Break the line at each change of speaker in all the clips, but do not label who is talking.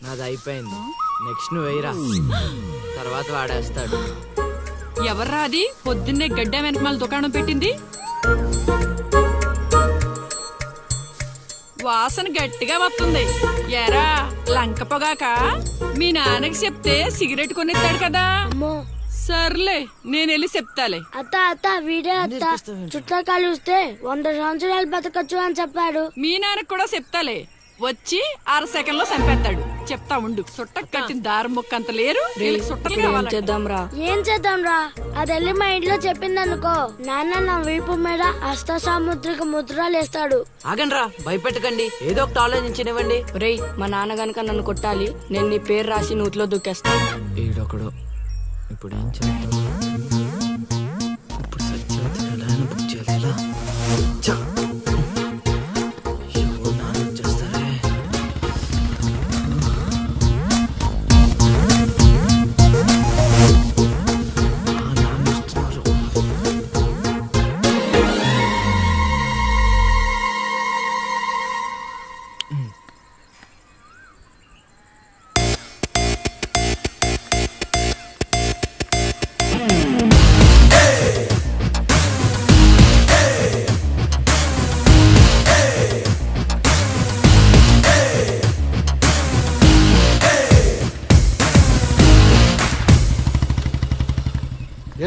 నాది అయిపోయింది. నెక్స్ట్ నువ్వు వేయరా, తర్వాత వాడేస్తాడు.
ఎవర్రా అది పొద్దున్నే గడ్డ వెనకమాల దుకాణం పెట్టింది? వాసన గట్టిగా వస్తుంది. ఎరా లంక పొగాక? మీ నాన్నకి చెప్తే సిగరెట్ కొనిస్తాడు కదా. సర్లే నేను వెళ్ళి చెప్తాలే.
అత్త వీడే అత్త చుట్టూ కలిస్తే 100 సంవత్సరాలు బతకచ్చు అని చెప్పాడు.
మీ నాన్నకు కూడా చెప్తాలే, వచ్చి 6 సెకండ్లో చంపేస్తాడు. చెప్తా ఉండు. సుట్ట కట్టిన దారం ముక్క అంత లేరు.
ఏం చేద్దాంరా? అది వెళ్ళి మా ఇంట్లో చెప్పింది అనుకో, నాన్న నా వీపు మీద హస్త సాముద్రిక ముద్రలు వేస్తాడు.
ఆగండ్రా, భయపెట్టకండి, ఏదో ఒకటి ఆలోచించనివ్వండి.
రేయ్, మా నాన్న గనక నన్ను కొట్టాలి, నేను నీ పేరు రాసి నూతిలో దూకేస్తాను.
ఈడొకడు. ఇప్పుడు ఏం చేద్దాం? ఇప్పుడు సత్యవతి ఎలా బుక్ చేయాలి?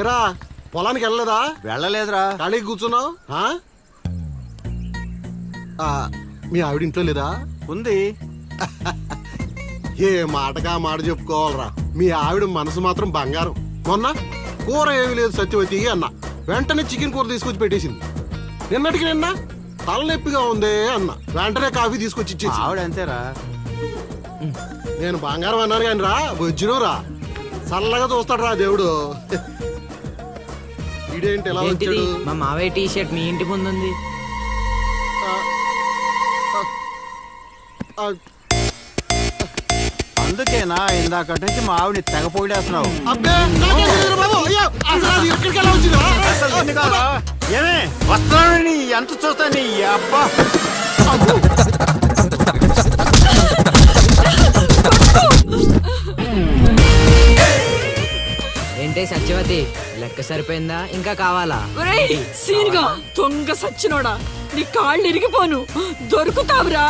ఏరా పొలానికి వెళ్ళలేదా?
వెళ్ళలేదురా.
ఖాళీకి కూర్చున్నావు? మీ ఆవిడ ఇంట్లో లేదా?
ఉంది.
ఏ మాటగా మాట చెప్పుకోవాలరా, మీ ఆవిడ మనసు మాత్రం బంగారం. మొన్న కూర ఏమి లేదు సత్యవతి అన్న, వెంటనే చికెన్ కూర తీసుకొచ్చి పెట్టేసింది. నిన్నటికి నిన్న తలనొప్పిగా ఉంది అన్న, వెంటనే కాఫీ తీసుకొచ్చి ఇచ్చేసి.
ఆవిడ అంతేరా.
నేను బంగారం అన్నాను కానీ రా వజ్రం రా, చల్లగా చూస్తాడు రా దేవుడు. ఇదేంటి ఎలా వచ్చాడు?
మా మావయ్య టీ షర్ట్ మీ ఇంటి ముందు ఉంది.
అందుకేనా ఇందాక నుంచి మా ఆవిడని తెగ పోయిడేస్తున్నావు? ఏమే వస్తున్నాను, ఎంత చూస్తాను అబ్బా.
ఏంటే సత్యవతి, లెక్క సరిపోయిందా? ఇంకా కావాలా?
సీన్గా దొంగ సచ్చినోడా, నీ కాళ్ళు ఇరిగిపోను, దొరుకుతావురా.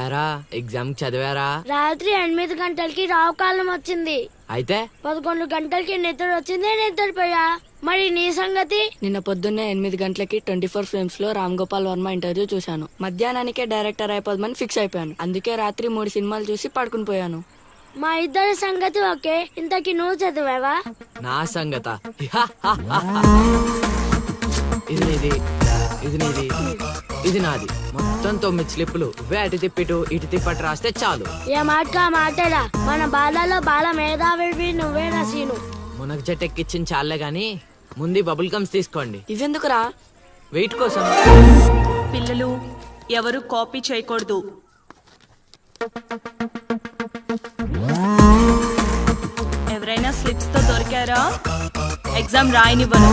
ఎరా ఎగ్జామ్ చదివారా?
రాత్రి 8 గంటలకి రావు కాలం వచ్చింది.
అయితే
11 గంటలకి నిద్ర వచ్చింది, నిద్రపోయా. మరి నీ సంగతి?
నిన్న పొద్దున్నే 8 గంటలకి 24 ఫ్రేమ్స్ లో రామ్ గోపాల్ వర్మ ఇంటర్వ్యూ చూశాను. మధ్యాహ్నానికే డైరెక్టర్ అయిపోదామని ఫిక్స్ అయిపోయాను. అందుకే రాత్రి 3 సినిమాలు చూసి పడుకుని పోయాను.
మా ఇద్దరి సంగతి ఓకే. ఇంతకి నువ్వు చదివావా?
నా సంగత ఇది నీది, ఇది నీది, ఇది నాది. మొత్తం 9 స్లిప్పులు. ఇవే అటు తిప్పిటు ఇటు తిప్పటి రాస్తే చాలు.
ఏ మాటగా మాటలా, మన బాలలో బాల మేధావి నువ్వే నసీను.
మునగ చెట్టు ఎక్కిచ్చిన చాలే గాని ముందు బబుల్ గమ్స్ తీసుకోండి.
ఇవెందుకురా?
వెయిట్ కోసం.
పిల్లలు ఎవరు కాపీ చేయకూడదు. ఎవరైనా స్లిప్స్ తో దొరికారా? ఎగ్జామ్ రాయనివ్వను.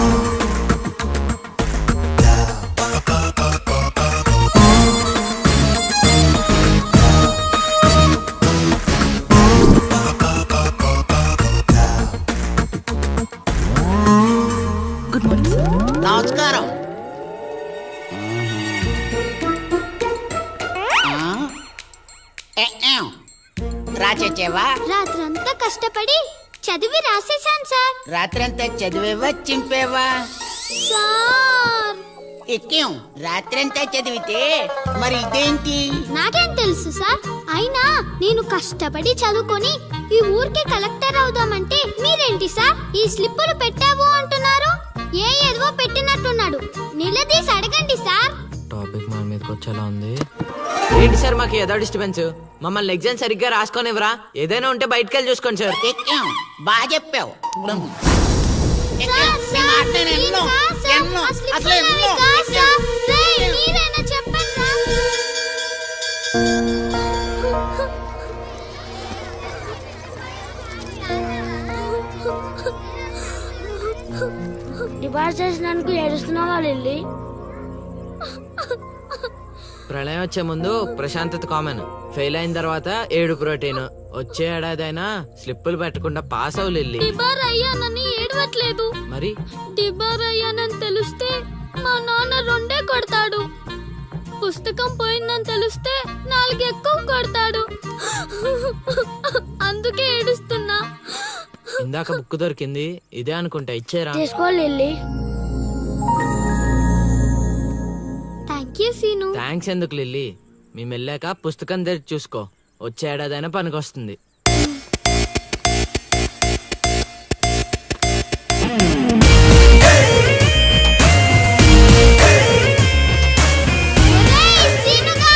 Good morning sir.
నమస్కారం. రాచేవా?
రాత్రంతా కష్టపడి చదివి రాసేసాను సార్.
రాత్రంతా చదివేవా చింపేవా?
సార్
ఎక్కేం రాత్రంతా చదివితే మరి ఇదేంటి?
నాకేం తెలుసు సార్. అయినా నేను కష్టపడి చదువుకొని ఈ ఊరికి కలెక్టర్ అవుదామంటే మీరేంటి సార్ ఈ స్లిప్పులు పెట్టావు అంటున్నారు? ఏ ఏదో పెట్టినట్టున్నాడు. నిలదీసి అడగండి సార్.
టాపిక్ మన మీదకి వచ్చేలా ఉంది. ఏంటి సార్ మాకు ఏదో డిస్టర్బెన్స్? మమ్మల్ని ఎగ్జామ్ సరిగ్గా రాసుకొనివ్వరా? ఏదైనా ఉంటే బయటకు వెళ్ళి చూసుకోండి సార్.
ఎక్కేం బాగా చెప్పావు.
డిబార్ చేసినందుకు ఏడుస్తున్నావా లిల్లీ?
ప్రళయం వచ్చే ముందు ప్రశాంతత కామన్, ఫెయిల్ అయిన తర్వాత ఏడు ప్రోటీన్. వచ్చే ఏడాదైనా స్లిప్పులు పెట్టకుండా పాస్ అవ్వలిల్లి.
డిబార్ అయ్యానని ఏడవట్లేదు.
మరి
డిబార్ అయ్యానని తెలిస్తే మా నాన్న 2 కొడతాడు. పుస్తకం పోయిందని తెలిస్తే 4 ఎక్కువ కొడతాడు. అందుకే ఏడుస్తున్నా.
ఇందాక బుక్ దొరికింది, ఇదే అనుకుంటా, ఇచ్చేరా.
తీసుకో Lily.
Thank you Seenu.
Thanks ఎందుకు లిల్లీ, మేము వెళ్ళాక పుస్తకం తెరిచి చూసుకో, వచ్చే ఏడాదైనా పనికొస్తుంది.
ఒరేయ్ సీనుగా!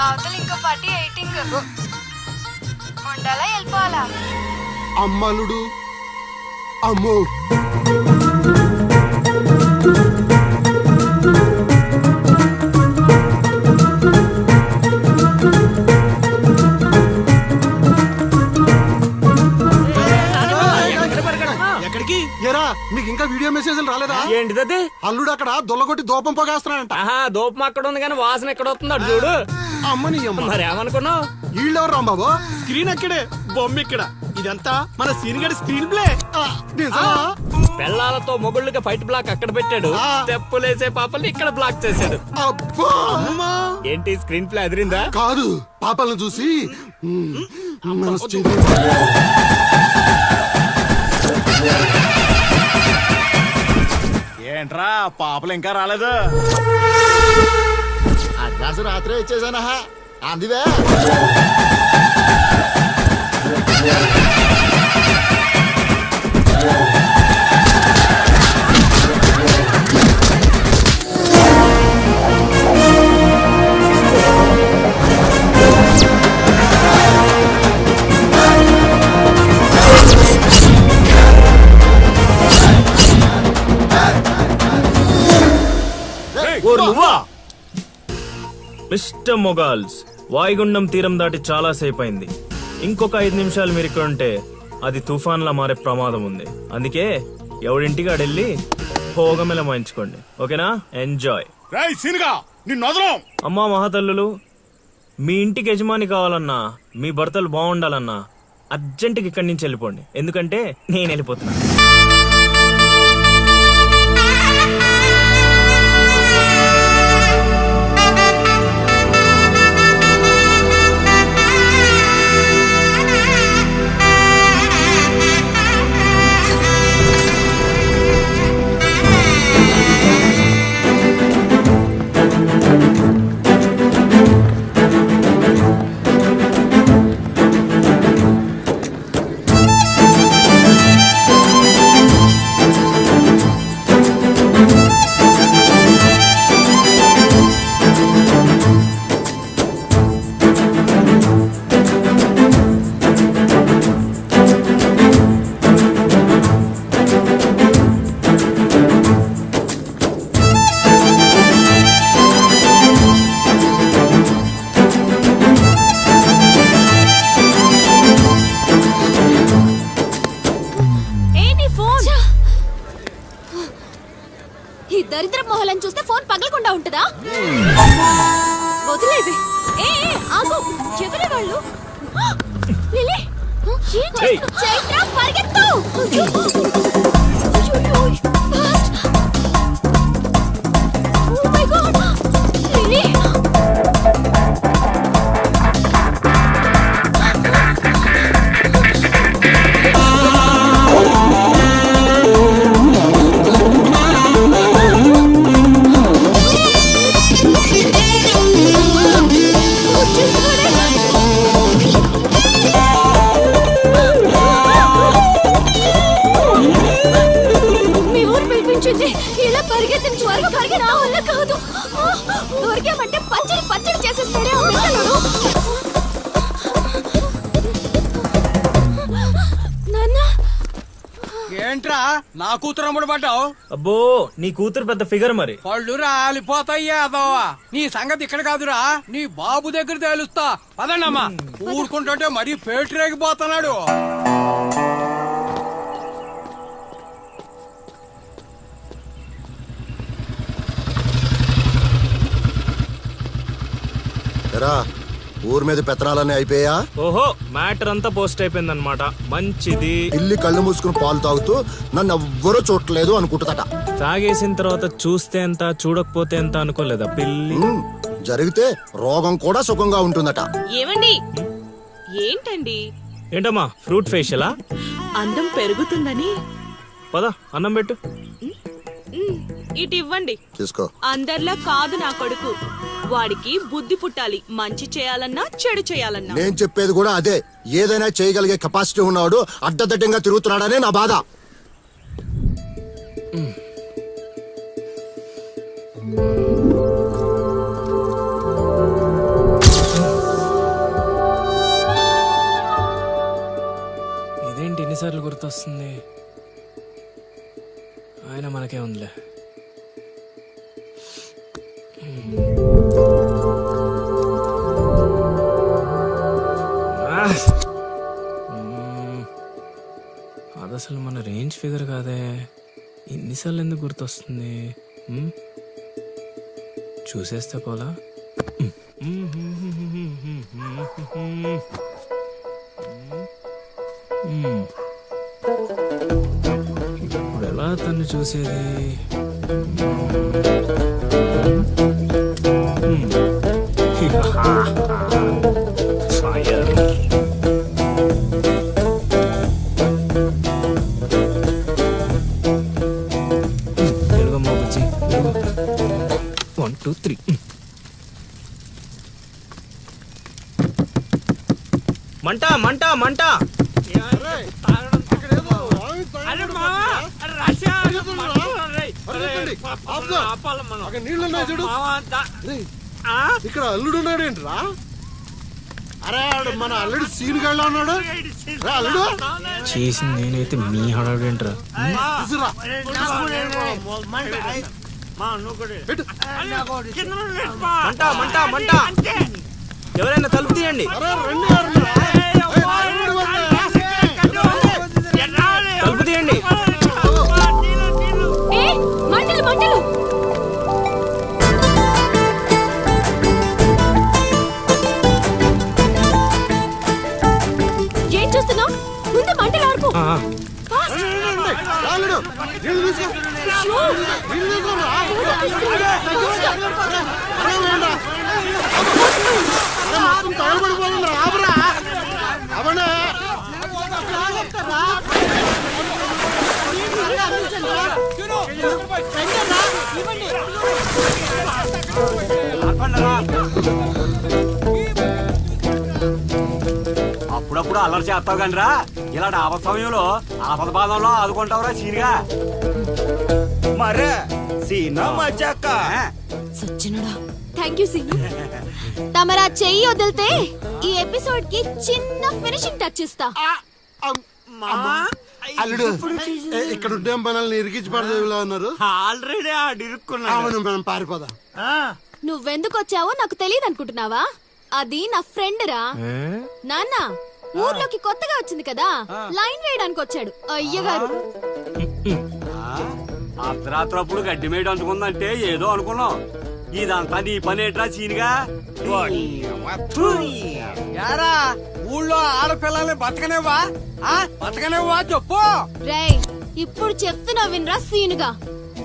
అవతల ఇంకో పార్టీ ఎయిటింగ్ ఉండాలా వెళ్ళిపోవాలా?
అమ్మలుడు అమ్మో.
ఎక్కడికి?
ఏరా నీకు ఇంకా వీడియో మెసేజ్లు రాలేదా?
ఏంటిదది?
అల్లుడు అక్కడ దొల్లగొట్టి దూపం పొగేస్తున్నాడంట.
ఆహా, దూపం అక్కడ ఉంది కానీ వాసన ఎక్కడ వస్తున్నాడు చూడు.
అమ్మని అమ్మ.
మరి ఏమనుకున్నావు?
వీళ్ళెవరు రాంబాబు?
స్క్రీన్ అక్కడే, బొమ్మ ఇక్కడ. ఇదంతా మన సీన్ గడి స్క్రీన్ ప్లే.
నిజమా?
పెళ్ళాలతో మొగుళ్ళుగా ఫైట్ బ్లాక్ అక్కడ పెట్టాడు, స్టెప్పులేసే పాపల్ని ఇక్కడ బ్లాక్ చేశాడు.
అబ్బా!
ఏంటి స్క్రీన్ ప్లే అదిరిందా?
కాదు, పాపలను చూసి మనసు చెంది.
ఏంట్రా పాపలు ఇంకా రాలేదు?
అడ్వాన్స్ రాత్రే ఇచ్చేసానా అందివే.
మిస్టర్ మొగాల్స్, వాయుగుండం తీరం దాటి చాలా సేపు అయింది. ఇంకొక 5 నిమిషాలు మీరు ఇక్కడ ఉంటే అది తుఫాన్లా మారే ప్రమాదం ఉంది. అందుకే ఎవడింటికి ఆడెళ్ళి భోగమెల మాయించుకోండి, ఓకేనా? ఎంజాయ్. అమ్మా మహాతల్లులు, మీ ఇంటికి యజమాని కావాలన్నా, మీ భర్తలు బాగుండాలన్నా అర్జెంటుకి ఇక్కడి నుంచి వెళ్ళిపోండి, ఎందుకంటే నేను వెళ్ళిపోతున్నా.
దరిద్ర మొహలను చూస్తే ఫోన్ పగలకుండా ఉంటుందా? వదిలేవి. ఆగు. ఎవరే వాళ్ళు? లిలీ,
ఏయ్.
చైత్ర పరిగెత్తు. Oh my God. లిలీ. మీ ఊరు పిలిపించింది. ఇలా పరిగెత్తిన త్వరగా పరిగెత్తి నా వల్ల కాదు. దొరికామంటే పచ్చడి పచ్చడి చేసేస్తాడే ఆ పిల్లలు. నాన్న,
ఏంట్రా నా కూతురు అమ్ముడు పడ్డావు?
అబ్బో నీ కూతురు పెద్ద ఫిగర్ మరి.
పళ్ళు రాలిపోతాయ్యా అదోవా. నీ సంగతి ఇక్కడ కాదురా, నీ బాబు దగ్గర తేలుస్తా. పదండమ్మా. ఊరుకుంటుంటే మరీ పేటరేగిపోతున్నాడు.
ఎరా ఊరి మీద పెత్తనాలన్నీ అయిపోయా?
ఓహో మ్యాటర్ అంతా పోస్ట్ అయిపోయింది అనమాట. మంచిది.
ఇల్లి కళ్ళు మూసుకుని పాలు తాగుతూ నన్ను ఎవ్వరూ చూడలేదు అనుకుంటుందట.
తాగేసిన తర్వాత చూస్తే ఎంత చూడకపోతే ఎంత అనుకోలేదా పిల్లి?
జరిగితే రోగం కూడా సుఖంగా ఉంటుందట.
ఏమండి? ఏంటండి?
ఏంటమ్మా ఫ్రూట్ ఫేషియలా?
అందం పెరుగుతుందని.
పద అన్నం పెట్టు.
ఇటు ఇవ్వండి.
తీసుకో.
అందరిలా కాదు నా కొడుకు. వాడికి బుద్ధి పుట్టాలి. మంచి చేయాలన్నా చెడు చేయాలన్నా.
నేను చెప్పేది కూడా అదే. ఏదైనా చేయగలిగే కెపాసిటీ ఉన్నవాడు అడ్డదడ్డంగా తిరుగుతున్నాడనే నా బాధ.
ఇదేంటి ఎన్నిసార్లు గుర్తొస్తుంది? ఆయన మనకే ఉందిలే. అది అసలు మన రేంజ్ ఫిగర్ కాదే. ఇన్నిసార్లు ఎందుకు గుర్తొస్తుంది? చూసేస్తే పోలా. ఇప్పుడు ఎలా తను చూసేది? ఎలుగమ్మా బుజ్జి, ఎలుగు. 1 2 3. మంట మంట మంట.
ఇక్కడ అల్లుడు ఉన్నాడేంట్రా? అరే మన అల్లుడు సీన్ గళ్ళ ఉన్నాడు. అల్లుడు
చేసింది నేనైతే మీ హడావిడేంట్రా? మంట మంట మంట. ఎవరైనా తలుపు తీయండి. తలుపు తీయండి.
మంటలు మంటలు. ఏం చూస్తున్నావు? ముందు మంటలు ఆర్పు.
అప్పుడప్పుడు అల్లరి చేస్తావు కానీ రా, ఇలాంటి ఆపద సమయంలో ఆపద బాధంలో ఆదుకుంటావురా సీన్గా. మరే సీనా మజాక.
సచ్చినడా. Thank you Seenu. తమరా చెయ్యి వదిలితే ఈ ఎపిసోడ్ కి చిన్న ఫినిషింగ్ టచ్ ఇస్తా.
అల్లుడు ఇక్కడ ఉండే మనల్ని ఇరికించి పడదేవిలా ఉన్నారు.
ఆల్రెడీ ఆడిరుక్కున్నా.
మనం పారిపోదాం.
నువ్వెందుకు వచ్చావో నాకు తెలియదు అనుకుంటున్నావా? అది నా ఫ్రెండ్ రా. నాన్న ఊర్లోకి కొత్తగా వచ్చింది కదా, లైన్ వేయడానికి వచ్చాడు అయ్యగారు.
అర్ధరాత్రప్పుడు గడ్డి మేడ అంటుకుందంటే ఏదో అనుకున్నాం. ఇదంతా నీ పని ఏట్రా సీనిగా?
యారా ఊళ్ళో ఆడపిల్లల్ని బతకనేవా బతకనేవా చెప్పు.
రేయ్ ఇప్పుడు చెప్తున్నా వినరా సీనుగా.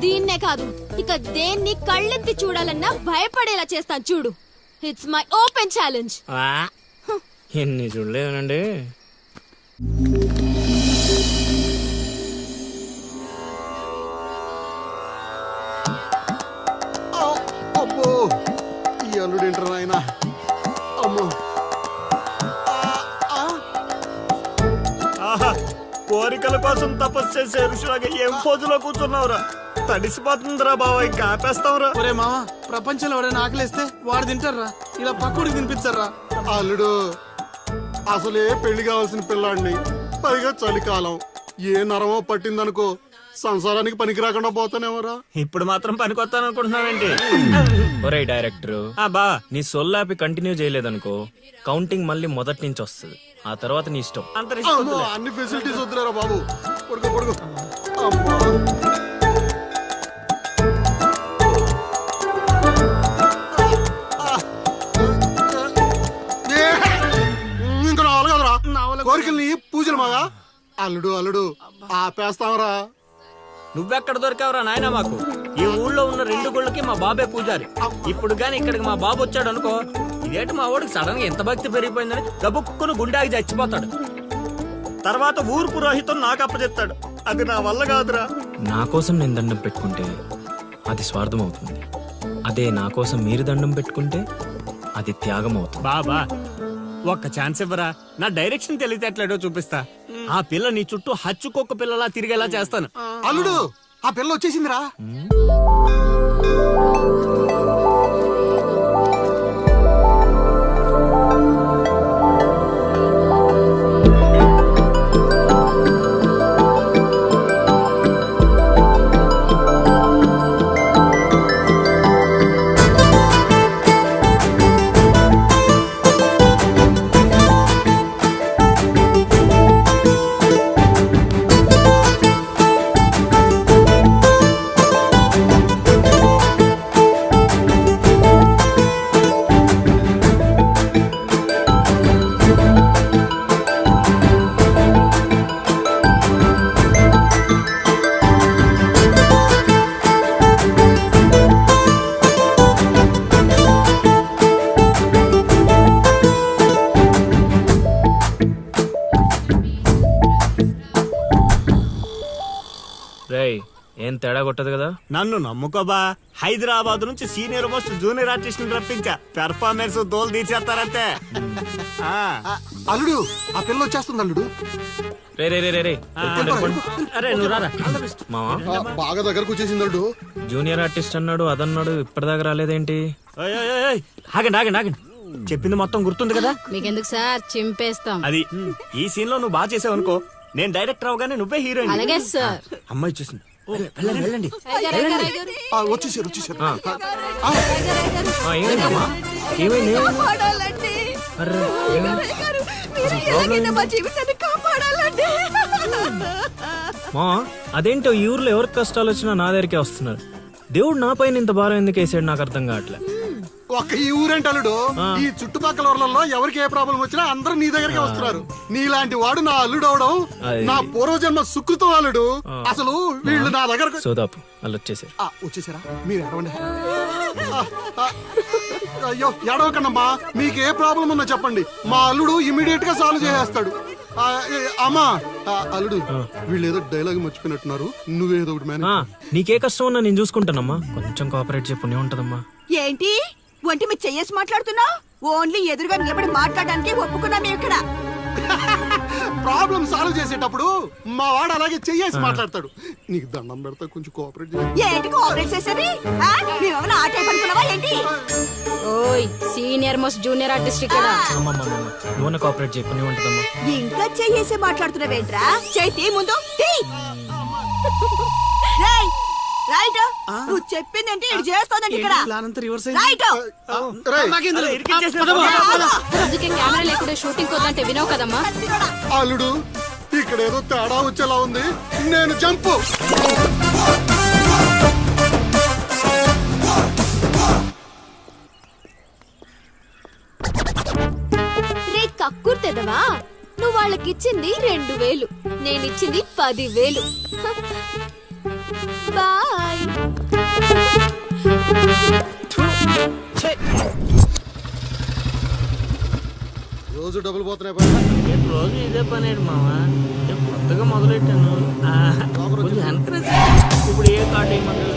దీన్నే కాదు ఇక దేన్ని కళ్ళెత్తి చూడాలన్నా భయపడేలా చేస్తాను చూడు. It's my open challenge.
ఎన్ని చూడలేదనండి.
అబ్బో ఈ అల్లుడు ఏంటారు ఆయన? అమ్మో
ఆహా, కోరికల కోసం తపస్సు చేసే ఋషులాగా ఏం పోజులో కూర్చున్నావురా? తడిసిపోతుందిరా బావ, ఇంకా ఆపేస్తావురా?
ఒరే మామ, ప్రపంచంలో ఎవరైనా ఆకలిస్తే వాడు తింటారా, ఇలా పక్కడికి తినిపించారా?
అల్లుడు అసలే పెళ్లి కావాల్సిన పిల్లాడిని, పైగా చలికాలం, ఏ నరమో పట్టిందనుకో సంసారానికి పనికి రాకుండా పోతానేమోరా.
ఇప్పుడు మాత్రం పనికొత్తాను అనుకుంటున్నావేంటి? ఒరే డైరెక్టర్, బా నీ సొల్లాపి కంటిన్యూ చేయలేదనుకో కౌంటింగ్ మళ్ళీ మొదటి నుంచి వస్తుంది. ఆ తర్వాత నీ ఇష్టం.
అమ్మో, అన్ని ఫెసిలిటీస్ వద్దులేరా బాబు. పడుకో పడుకో. అమ్మా ఇంకా నావలు కదరా కోరికల్ని పూజలు మాగా. అల్లుడు అల్లుడు ఆపేస్తావరా?
నువ్వెక్కడ దొరికావురా నాయనా మాకు? ఈ ఊళ్ళో ఉన్న 2 గుళ్ళకి మా బాబే పూజారి. ఇప్పుడు గాని ఇక్కడికి మా బాబు వచ్చాడు అనుకో, ఇదేంటి మా వాడికి సడన్ గా ఎంత భక్తి పెరిగిపోయిందని గబుక్కును గుండాకి చచ్చిపోతాడు.
తర్వాత ఊరు పురోహితం నాకు అప్పచెప్తాడు. అది నా వల్ల కాదురా. నా కోసం నేను దండం పెట్టుకుంటే అది స్వార్థం అవుతుంది. అదే నా కోసం మీరు దండం పెట్టుకుంటే అది త్యాగం అవుతుంది.
బాబా ఒక్క ఛాన్స్ ఇవ్వరా, నా డైరెక్షన్ తెలియటట్లేడో చూపిస్తా. ఆ పిల్ల నీ చుట్టూ హచ్చుకొక్క పిల్లలా తిరిగేలా చేస్తాను.
అల్లుడు ఆ పిల్ల వచ్చేసిందిరా.
రేయ్, ఏం తేడా కొట్టదు కదా?
నన్ను నమ్ముకోబా, హైదరాబాద్ నుంచి సీనియర్ మోస్ట్ జూనియర్ ఆర్టిస్ట్ రప్పించా. పెర్ఫార్మెన్స్ దోలు తీర్చేస్తారంతే.
అల్లుడు ఆ పిల్ల వచ్చేస్తుంది అల్లుడు.
రే రే రే రే రే,
అరే నువ్వు రారా.
మావా
బాగా దగ్గరకు వచ్చేసింది అల్లుడు.
జూనియర్ ఆర్టిస్ట్ అన్నాడు అదన్నాడు, ఇప్పటిదాకా రాలేదేంటి?
ఓయ్, ఓయ్, ఓయ్, ఓయ్. ఆగండి ఆగండి ఆగండి, చెప్పింది మొత్తం గుర్తుంది కదా?
మీకెందుకు సార్, చింపేస్తాం.
అది ఈ సీన్ లో నువ్వు బాగా చేసావు అనుకో, నేను డైరెక్టర్ అవగానే నువ్వే హీరోయిన్.
అలాగే సార్.
అమ్మాయి చూసింది. వెళ్ళండి వెళ్ళండి.
వచ్చేసారు వచ్చేసారు.
ఏమైందమ్మా? ఏమైంది? అర్రే, ఏమైంది? మా అదేంటో ఈ ఊర్లో ఎవరికి కష్టాలు వచ్చినా నా దగ్గరికే వస్తున్నారు. దేవుడు నా పైన ఇంత భారం ఎందుకు వేసాడు నాకు అర్థం కావట్లే.
ఒక్క ఈ ఊరేంటి అల్లుడు, ఈ చుట్టుపక్కల ఊర్లలో ఎవరికి ఏ ప్రాబ్లం వచ్చినా అందరూ నీ దగ్గరికి వస్తున్నారు. నీలాంటి వాడు నా అల్లుడు అవడం నా పూర్వజన్మ సుకృతం అల్లుడు. అసలు వీళ్ళు నా దగ్గర
సోదాపు వాళ్ళు వచ్చేసారు.
వచ్చేసారా? మీరు ఎడవండి. అయ్యో ఎడవకండమ్మా, మీకు ఏ ప్రాబ్లం ఉన్నా చెప్పండి, మా అల్లుడు ఇమీడియట్ గా సాల్వ్ చేసేస్తాడు. అమ్మా అల్లుడు, వీళ్ళు ఏదో డైలాగ్ మర్చిపోయినట్టున్నారు, నువ్వేదో ఒకటి మేనేజ్.
నీకే కష్టం ఉన్నా నేను చూసుకుంటానమ్మా, కొంచెం కోఆపరేట్ చెప్పు ఉంటదమ్మా.
ఏంటి ఒంటి మీద చెయ్యేసి మాట్లాడుతున్నావు? ఓన్లీ ఎదురుగా నిలబడి మాట్లాడడానికి ఒప్పుకున్నాం ఇక్కడ.
ప్రాబ్లం సాల్వ్ చేసేటప్పుడు మా వాడు అలాగే చెయ్యేసి మాట్లాడతాడు. నీకు దండం పెడతా, కొంచెం కోఆపరేట్ చేయి.
ఏంటి కోఆపరేట్ చేసేది? మేమేమైనా ఆట అయిపోతున్నావా ఏంటి?
ఓయ్, సీనియర్ మోస్ట్ జూనియర్ ఆర్టిస్ట్ ఇక్కడ.
నువ్వు కోఆపరేట్ చెప్పు ఉంటదమ్మా.
ఇంకా చెయ్యేసి మాట్లాడుతున్నావేంట్రా? చేతి ముందు తీ. రేయ్, రైట్, నువ్వు చెప్పిందంటే ఇది చేస్తోందండి ఇక్కడ. రైట్,
అందుకే కెమెరా లేకుండా షూటింగ్ కొద్దంటే వినవు కదమ్మా.
అల్లుడు, ఇక్కడ ఏదో తేడా వచ్చేలా ఉంది, నేను జంపు.
అనుకుంటున్నావా? నువ్వు వాళ్ళకిచ్చింది 2000, నేనిచ్చింది 10,000. బాయ్.
రోజు డబ్బులు పోతున్నాయి బాయ్.
రోజు ఇదే పని మావా, కొత్తగా మొదలెట్టాను. కొంచెం encourage. ఇప్పుడు ఏ కార్డు వేయమంటారు?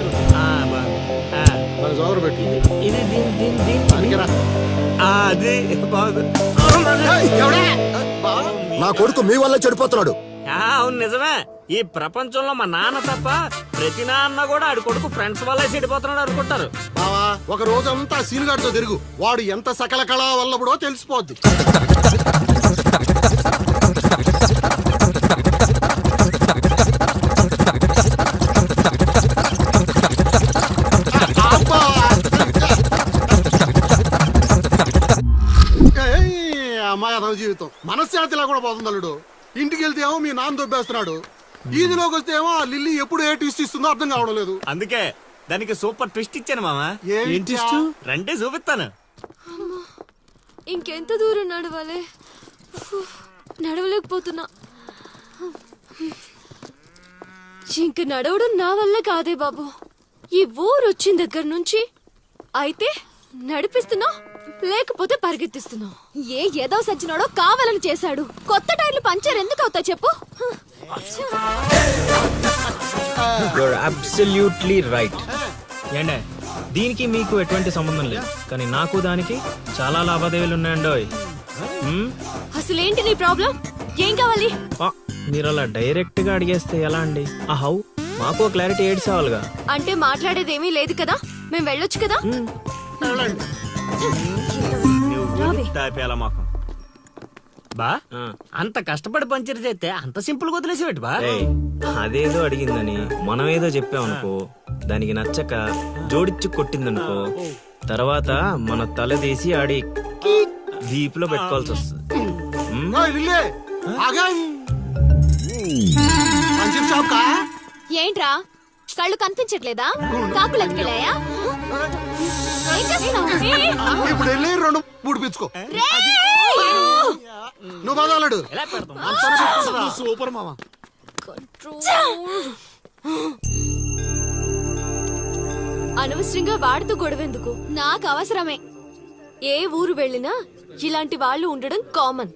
మన జోగరు పెట్టి
ఇది దీని
పనికిరా.
అది బాగుంది.
నా కొడుకు మీ వల్ల చెడిపోతున్నాడు.
అవును నిజమే. ఈ ప్రపంచంలో మా నాన్న తప్ప ప్రతి నాన్న కూడా ఆడి కొడుకు ఫ్రెండ్స్ వల్ల చెడిపోతున్నాడు అనుకుంటారు.
బావా ఒక రోజంతా సీనుగాడితో తిరుగు, వాడు ఎంత సకల కళా వల్లబడో తెలిసిపోద్ది. అమ్మాయి అదవ జీవితం మనశ్శాంతిలా కూడా పోతుంది అల్లుడు. ఇంటికి వెళ్తే ఏమో మీ నాన్న దొబ్బేస్తున్నాడు, ఈదిలోకి వస్తే ఏమో ఆ లిల్లీ ఎప్పుడు ఏ ట్విస్ట్ ఇస్తుందో అర్థం కావడం లేదు.
అందుకే దానికి సూపర్ ట్విస్ట్ ఇచ్చాను మామా.
ఏంటి
రండి చూపిస్తాను.
ఇంకెంత దూరం నడవాలి? నడవలేకపోతున్నా. ఇంక నడవడం నా వల్ల కాదే బాబు. ఈ ఊరు వచ్చిన దగ్గర నుంచి అయితే నడిపిస్తున్నా, లేకపోతే పరిగెత్తిస్తున్నా. ఏ ఏదో సచ్చినాడో కావాలని చేశాడు. కొత్త టైర్లు పంచర్ ఎందుకు అవుతా చెప్పు?
Absolutely right. ఏంటే దీనికి మీకు ఎటువంటి సంబంధం లేదు, కానీ నాకు దానికి చాలా లావాదేవీలు ఉన్నాయండోయ్.
అసలేంటి నీ ప్రాబ్లం? ఏం కావాలి?
మీరు అలా డైరెక్ట్ గా అడిగేస్తే ఎలా అండి? ఆ హౌ మాకు క్లారిటీ ఏడ్స్ అవ్వాలిగా.
అంటే మాట్లాడేది ఏమీ లేదు కదా, మేము వెళ్ళొచ్చు కదా.
తాపేలా మాకు బా అంత కష్టపడి పంచర్ చేస్తే అంత సింపుల్ గా వదిలేసేవాటి బా.
అదేదో అడిగిందని మనం ఏదో చెప్పామనుకో, దానికి నచ్చక జోడిచ్చి కొట్టిందనుకో, తర్వాత మన తల తీసి ఆడి దీపులో పెట్టుకోవాల్సి వస్తుంది.
ఏంట్రా కళ్ళు కనిపించట్లేదా? కాకులు ఎత్తుకెళ్ళాయా?
ఇప్పుడు వెళ్ళి 2-3 పిచ్చుకో. నువ్వు బాధాలడు సూపర్ మామా.
అనవసరంగా వాడితో గొడవెందుకు? నాకు అవసరమే. ఏ ఊరు వెళ్ళినా ఇలాంటి వాళ్ళు ఉండడం కామన్.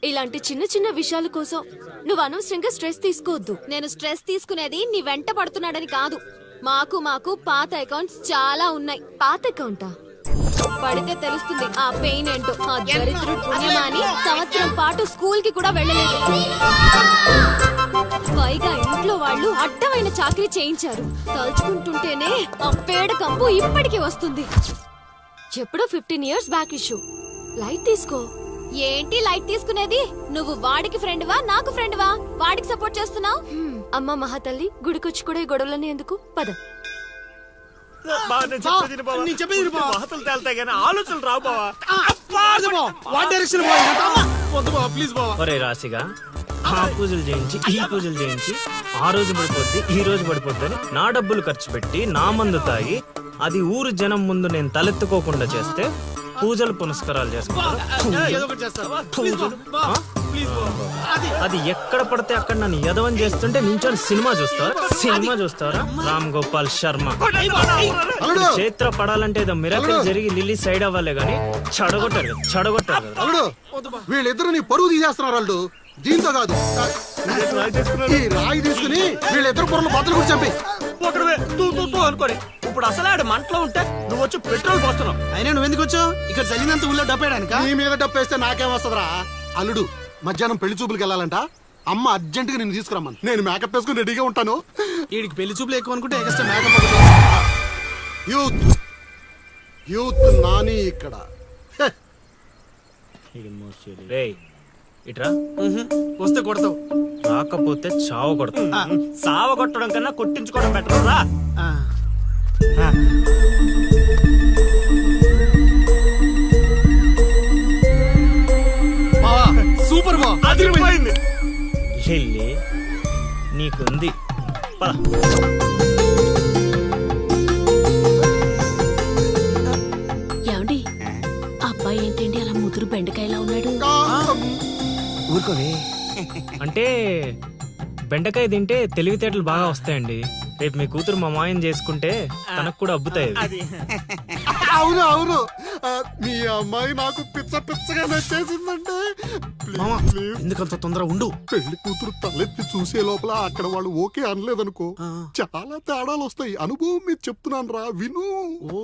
ఇలాంటి చిన్న చిన్న విషయాల కోసం నువ్వు అనవసరంగా స్ట్రెస్ తీసుకోవద్దు. నేను స్ట్రెస్ తీసుకునేది నీ వెంట పడుతున్నాడని కాదు. మాకు పాత అకౌంట్స్ చాలా ఉన్నాయి. పాత అకౌంటా? పడితే తెలుస్తుంది ఆ పెయిన్ ఏంటో. ఆ దరిద్రుడు పుణ్యమాని సంవత్సరం పాటు స్కూల్ కి కూడా వెళ్ళలేదు. పైగా ఇంట్లో వాళ్ళు అడ్డమైన చాకరీ చేయించారు. తలుచుకుంటుంటేనే ఆ పేడ కంపు ఇప్పటికీ వస్తుంది. ఎప్పుడో 15 years బ్యాక్ ఇష్యూ. లైట్ తీసుకో. ఏంటి లైట్ తీసుకునేది? నువ్వు వాడికి ఫ్రెండ్వా, నాకు ఫ్రెండ్వా? వాడికి సపోర్ట్ చేస్తున్నావు. అమ్మ మహాతల్లి, గుడికొచ్చి కూడా ఈ గొడవలన్నీ ఎందుకు? పద.
ఆలోచనలు రావు బావా.
ఒరే రాశిగా ఆ పూజలు చేయించి ఈ పూజలు చేయించి ఆ రోజు పడిపోద్ది ఈ రోజు పడిపోద్ది అని నా డబ్బులు ఖర్చు పెట్టి నా మందు తాగి అది ఊరు జనం ముందు నేను తలెత్తుకోకుండా చేస్తే పూజలు పునస్కారాలు చేసుకుంటారు. అది ఎక్కడ పడితే అక్కడ నన్ను యదవం చేస్తుంటే నించొని సినిమా చూస్తారా? రామ్ గోపాల్ శర్మ. క్షేత్ర పడాలంటే ఏదో మిరాకిల్ జరిగి లిల్లీ సైడ్ అవ్వాలే గానీ చెడగొట్టారు.
వీళ్ళిద్దరు నీ పరువు తీసేస్తున్నారు వాళ్ళు. దీంతో కాదు, ఈ రాయి తీసుకుని వీళ్ళిద్దరు పొరలు బద్దలు కూడా చంపి
అనుకోని ఇప్పుడు అసలు ఆడు మంటలో ఉంటే నువ్వు వచ్చి పెట్రోల్ పోస్తున్నావు.
అయినా నువ్వెందుకు వచ్చావు? ఇక్కడ చల్లినంత ఊళ్ళో డబ్బేయడానికా?
నీ మీద డబ్బేస్తే నాకేమొస్తుందిరా? అల్లుడు మధ్యాహ్నం పెళ్లి చూపులకు వెళ్ళాలంట. అమ్మ అర్జెంట్ గా నేను తీసుకురమ్మను. నేను మేకప్ వేసుకుని రెడీగా ఉంటాను.
వీడికి పెళ్లి చూపులు ఎక్కువ అనుకుంటే ఎక్స్ట్రా మేకప్.
యూత్ నాని ఇక్కడ.
ఇట్రా.
వస్తే కొడతావు,
రాకపోతే చావ కొడతావు.
సావ కొట్టడం కన్నా కొట్టించుకోవడం బెటర్ రా.
సూపర్ బా,
అదిరిపోయింది.
లిల్లీ నీకుంది.
ఏమండి, అబ్బాయి ఏంటండి అలా ముదురు బెండకాయలా ఉన్నాడు?
ఊరుకోవే.
అంటే బెండకాయ తింటే తెలివితేటలు బాగా వస్తాయండి. రేపు మీ కూతురు మా మాయం చేసుకుంటే తనకు కూడా అబ్బుతాయి.
అవును అవును ఆ, మీ అమ్మాయి నాకు పిచ్చగా నచ్చేసిందంటే
మామా ఎందుకంత తొందర ఉండు.
పెళ్లి కూతురు తలెత్తి చూసే లోపల అక్కడ వాళ్ళు ఓకే అనలేదనుకో చాలా తేడాలు వస్తాయి. అనుభవం మీద చెప్తున్నాను రా, విను.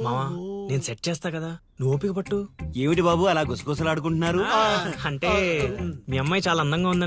మావా నేను సెట్ చేస్తా కదా, నువ్వు ఓపిక పట్టు.
ఏమిటి బాబు అలా గుసగుసలాడుకుంటున్నారు?
అంటే మీ అమ్మాయి చాలా అందంగా ఉందని